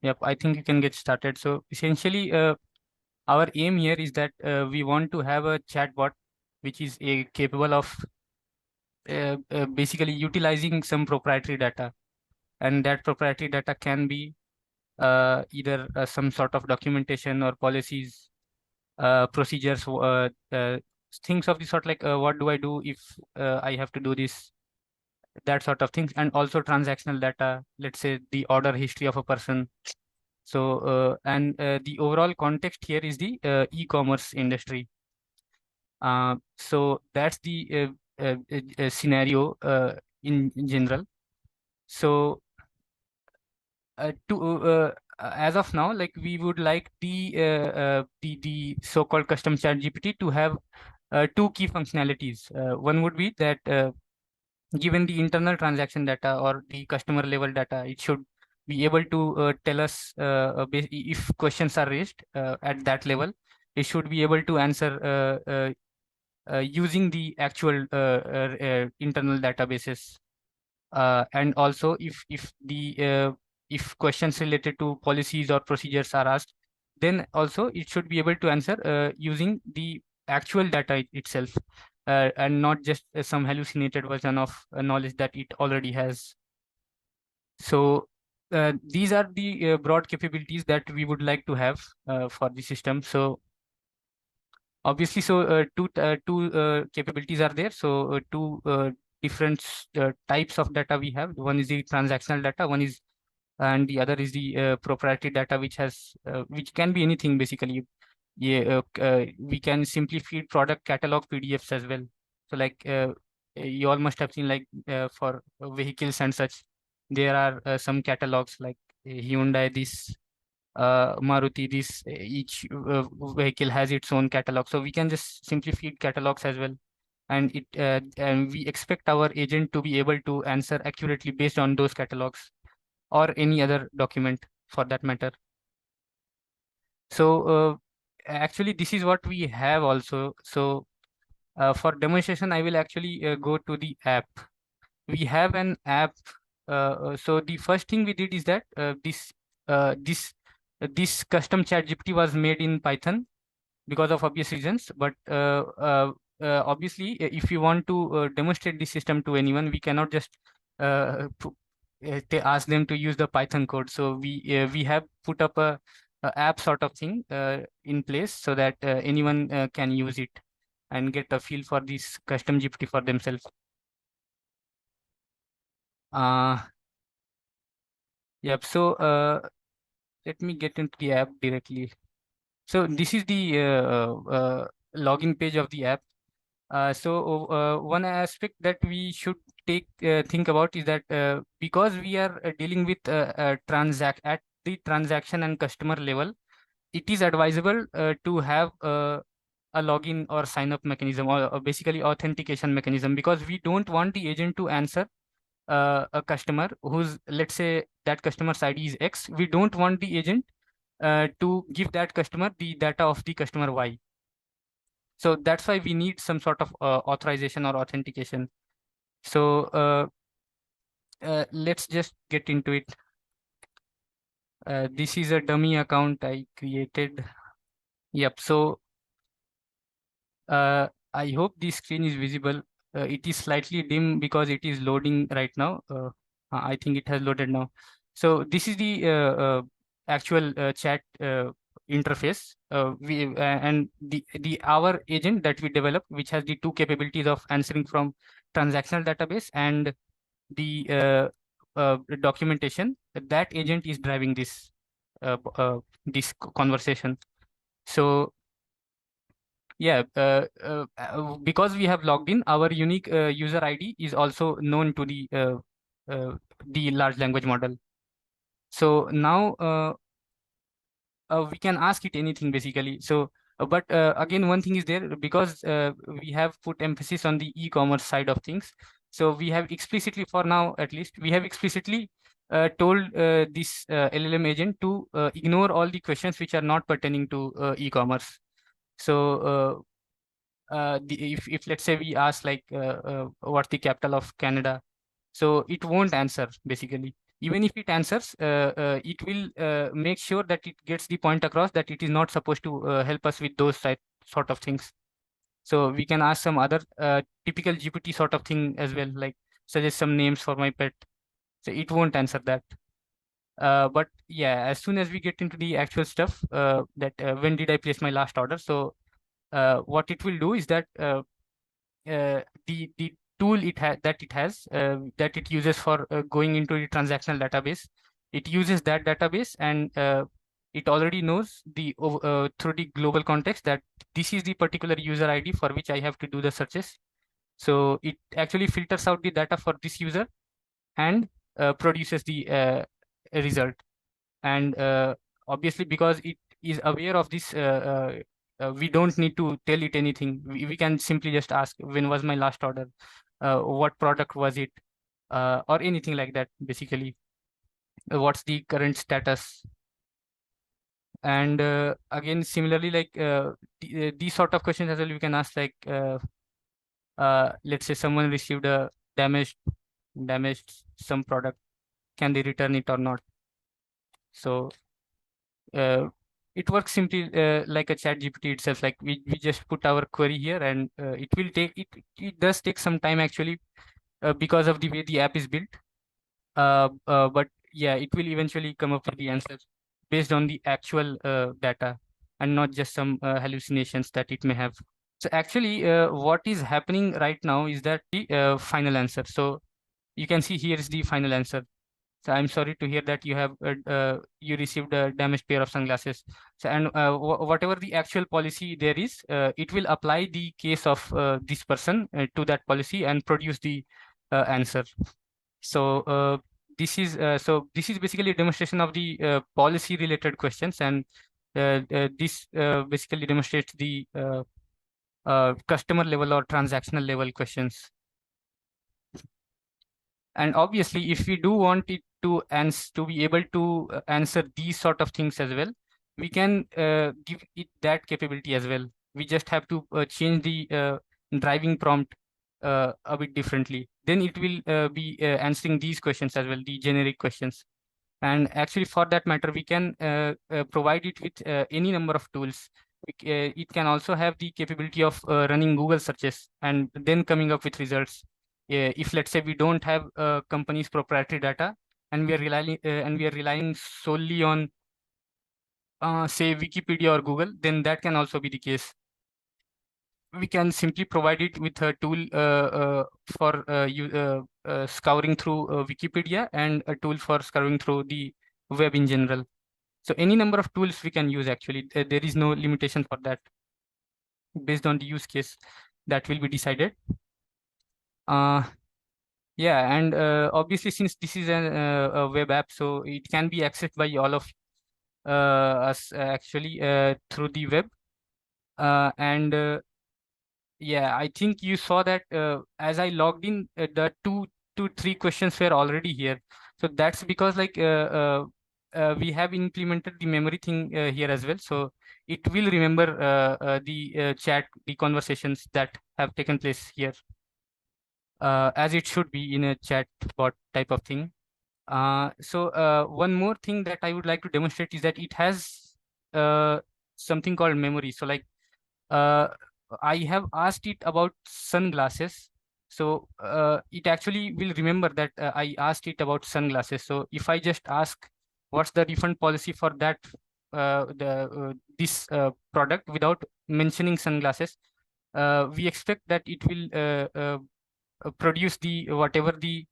Yep, I think you can get started. So essentially, our aim here is that we want to have a chatbot which is capable of basically utilizing some proprietary data, and that proprietary data can be either some sort of documentation or policies, procedures, things of the sort like what do I do if I have to do this, that sort of things, and also transactional data, let's say the order history of a person. So, the overall context here is the e-commerce industry. So that's the scenario in general. So, as of now, like we would like the so-called custom chat GPT to have two key functionalities. One would be that given the internal transaction data or the customer level data, it should be able to tell us if questions are raised at that level. It should be able to answer using the actual internal databases, and also if questions related to policies or procedures are asked, then also it should be able to answer using the actual data itself, and not just some hallucinated version of knowledge that it already has. So these are the broad capabilities that we would like to have for the system. So obviously, so two capabilities are there. So two different types of data we have. One is the transactional data, one is, and the other is the proprietary data, which can be anything basically. Yeah, we can simply feed product catalog PDFs as well. So like you all must have seen, like for vehicles and such, there are some catalogs like Hyundai this, Maruti this. Each vehicle has its own catalog, so we can just simply feed catalogs as well, and we expect our agent to be able to answer accurately based on those catalogs or any other document for that matter. So actually, this is what we have also. So for demonstration, I will actually go to the app. We have an app. So the first thing we did is that this custom chat GPT was made in Python because of obvious reasons. But obviously, if you want to demonstrate the system to anyone, we cannot just ask them to use the Python code. So we have put up a app sort of thing in place so that anyone can use it and get a feel for this custom GPT for themselves. Uh, yep. So let me get into the app directly. So this is the login page of the app. One aspect that we should think about is that because we are dealing with transact at the transaction and customer level, it is advisable to have a login or sign up mechanism, or basically authentication mechanism, because we don't want the agent to answer a customer who's, let's say, that customer's ID is X. We don't want the agent to give that customer the data of the customer Y. So that's why we need some sort of authorization or authentication. So let's just get into it. This is a dummy account I created. Yep. So I hope the screen is visible. It is slightly dim because it is loading right now. I think it has loaded now. So this is the actual chat interface. And the our agent that we developed, which has the two capabilities of answering from transactional database and the documentation. That agent is driving this conversation. So yeah, because we have logged in, our unique user ID is also known to the large language model. So now we can ask it anything basically. So, but again, one thing is there, because we have put emphasis on the e-commerce side of things. So we have explicitly, for now at least, we have explicitly told this LLM agent to ignore all the questions which are not pertaining to e-commerce. So if let's say we ask like what's the capital of Canada, so it won't answer basically. even if it answers, it will make sure that it gets the point across that it is not supposed to help us with those sort of things. So we can ask some other typical GPT sort of thing as well, like suggest some names for my pet. So it won't answer that. But yeah, as soon as we get into the actual stuff, that when did I place my last order? So what it will do is that the tool it has that it uses for going into the transactional database, it uses that database, and it already knows through the global context that this is the particular user ID for which I have to do the searches. So it actually filters out the data for this user and produces the result. And obviously, because it is aware of this, we don't need to tell it anything. We can simply just ask, when was my last order, what product was it, or anything like that, basically. What's the current status? And again, similarly, like these sort of questions as well, you can ask, like let's say someone received a damaged some product, can they return it or not? So uh, it works simply like a chat GPT itself. Like we just put our query here, and it does take some time actually, because of the way the app is built. But yeah, it will eventually come up with the answers based on the actual data, and not just some hallucinations that it may have. So actually, what is happening right now is that the final answer. So you can see here is the final answer. So I'm sorry to hear that you received a damaged pair of sunglasses. So, and whatever the actual policy there is, it will apply the case of this person to that policy and produce the answer. So this is basically a demonstration of the policy related questions, and this basically demonstrates the customer level or transactional level questions. And obviously, if we do want it to be able to answer these sort of things as well, we can give it that capability as well. We just have to change the driving prompt a bit differently. Then it will be answering these questions as well, the generic questions. And actually, for that matter, we can provide it with any number of tools. It can also have the capability of running Google searches and then coming up with results. If let's say we don't have company's proprietary data, and we are relying solely on say Wikipedia or Google, then that can also be the case. We can simply provide it with a tool for scouring through Wikipedia, and a tool for scouring through the web in general. So any number of tools we can use actually. There is no limitation for that. Based on the use case, that will be decided. Uh, yeah, and obviously, since this is a web app, so it can be accessed by all of us actually through the web. And yeah, I think you saw that as I logged in, the two to three questions were already here. So that's because like we have implemented the memory thing here as well. So it will remember the chat, the conversations that have taken place here, as it should be in a chat bot type of thing. So one more thing that I would like to demonstrate is that it has something called memory. So like uh, I have asked it about sunglasses. So it actually will remember that I asked it about sunglasses. So if I just ask what's the refund policy for that this product without mentioning sunglasses, we expect that it will produce the whatever the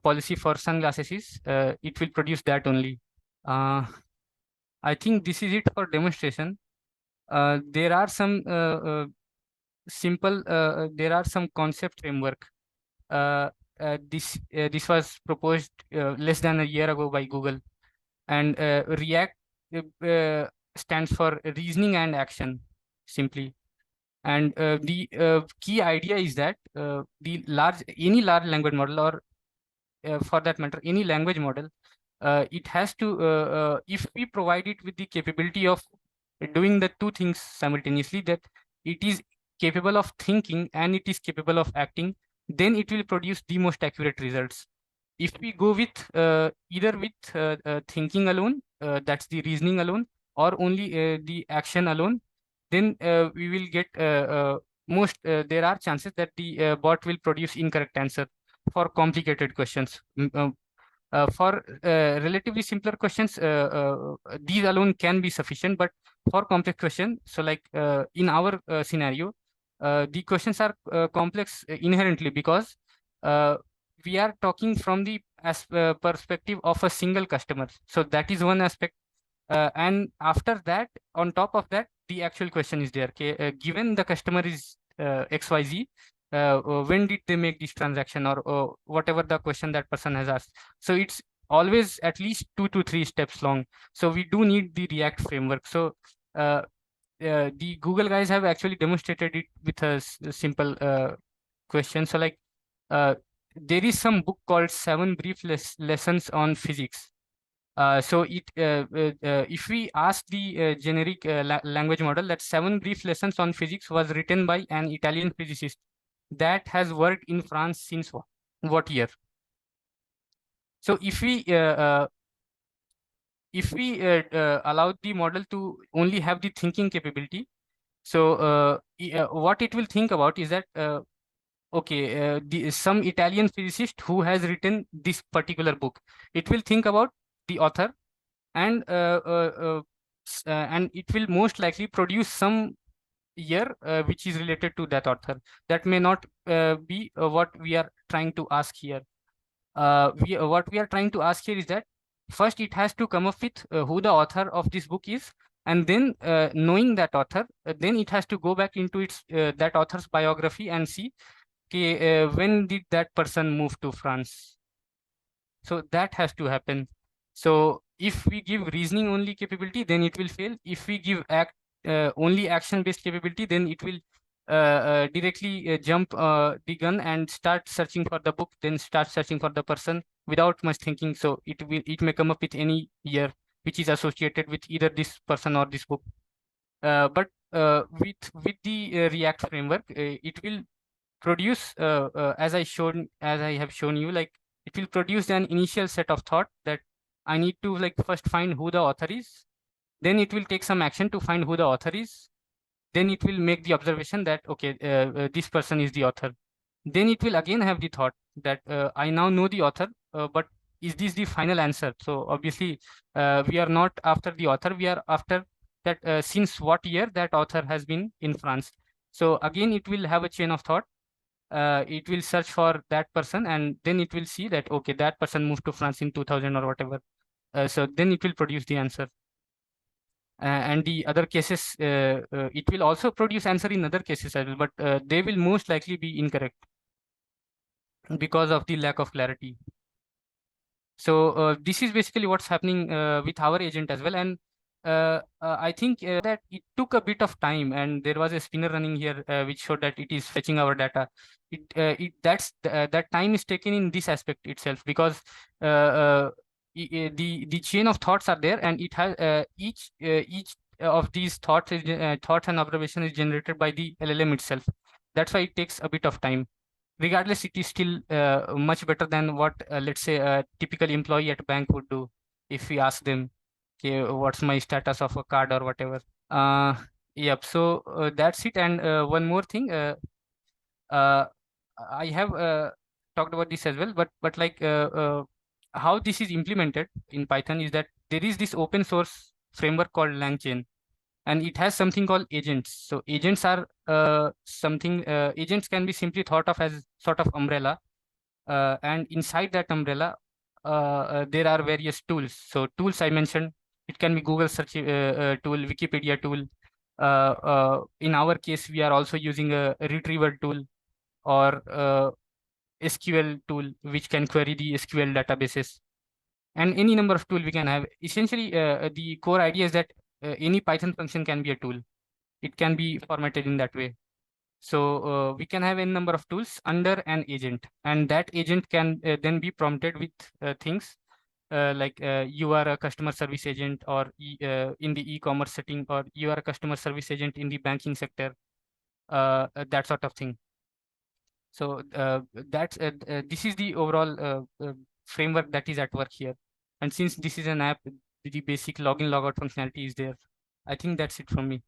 policy for sunglasses is. It will produce that only. Uh, I think this is it for demonstration. There are some there are some concept framework. Uh, this was proposed less than a year ago by Google, and React stands for reasoning and action, simply. And the key idea is that any large language model, or for that matter, any language model, it has to, if we provide it with the capability of doing the two things simultaneously, that it is capable of thinking and it is capable of acting, then it will produce the most accurate results. if we go with either with thinking alone, that's the reasoning alone, or only the action alone, then we will get there are chances that the bot will produce incorrect answer for complicated questions. For relatively simpler questions, these alone can be sufficient, but for complex questions, so like in our scenario, the questions are complex inherently because uh, we are talking from the perspective of a single customer. So that is one aspect. And after that, on top of that, the actual question is there. Okay, given the customer is XYZ, when did they make this transaction, or whatever the question that person has asked. So it's always at least 2 to 3 steps long. So we do need the React framework. So uh, the Google guys have actually demonstrated it with a simple question. So like uh, there is some book called Seven Brief Lessons on Physics. If we ask the generic language model, that Seven Brief Lessons on Physics was written by an Italian physicist that has worked in France since what year? So if we allow the model to only have the thinking capability, so what it will think about is that some Italian physicist who has written this particular book. It will think about the author, and and it will most likely produce some year which is related to that author. That may not be what we are trying to ask here. What we are trying to ask here is that first it has to come up with who the author of this book is, and then knowing that author, then it has to go back into its that author's biography and see, okay, when did that person move to France. So that has to happen. So if we give reasoning only capability, then it will fail. If we give only action based capability, then it will directly jump the gun and start searching for the book, then start searching for the person without much thinking. So it may come up with any year which is associated with either this person or this book. But with the React framework, it will produce as I have shown you, like it will produce an initial set of thought that I need to like first find who the author is, then it will take some action to find who the author is, then it will make the observation that okay, this person is the author, then it will again have the thought that I now know the author, but is this the final answer? So obviously we are not after the author, we are after that since what year that author has been in France. So again it will have a chain of thought. It will search for that person, and then it will see that okay, that person moved to France in 2000 or whatever. So then it will produce the answer. And the other cases, it will also produce answer in other cases as well, but they will most likely be incorrect because of the lack of clarity. So this is basically what's happening with our agent as well. And I think that it took a bit of time, and there was a spinner running here which showed that it is fetching our data. That time is taken in this aspect itself, because the chain of thoughts are there, and it has each of these thoughts and observation is generated by the LLM itself. That's why it takes a bit of time. Regardless, it is still much better than what let's say a typical employee at a bank would do if we ask them, okay, what's my status of a card or whatever. uh yep. So that's it. And one more thing, uh I have talked about this as well, but like how this is implemented in Python is that there is this open source framework called LangChain, and it has something called agents. So agents are something agents can be simply thought of as sort of umbrella, and inside that umbrella there are various tools. So tools I mentioned, it can be Google search tool, Wikipedia tool. In our case, we are also using a retrieval tool, or SQL tool which can query the SQL databases, and any number of tool we can have. Essentially, the core idea is that any Python function can be a tool. It can be formatted in that way. So we can have a number of tools under an agent, and that agent can then be prompted with things like you are a customer service agent, or in the e-commerce setting, or you are a customer service agent in the banking sector, that sort of thing. So this is the overall framework that is at work here. And since this is an app, the basic login logout functionality is there. I think that's it from me.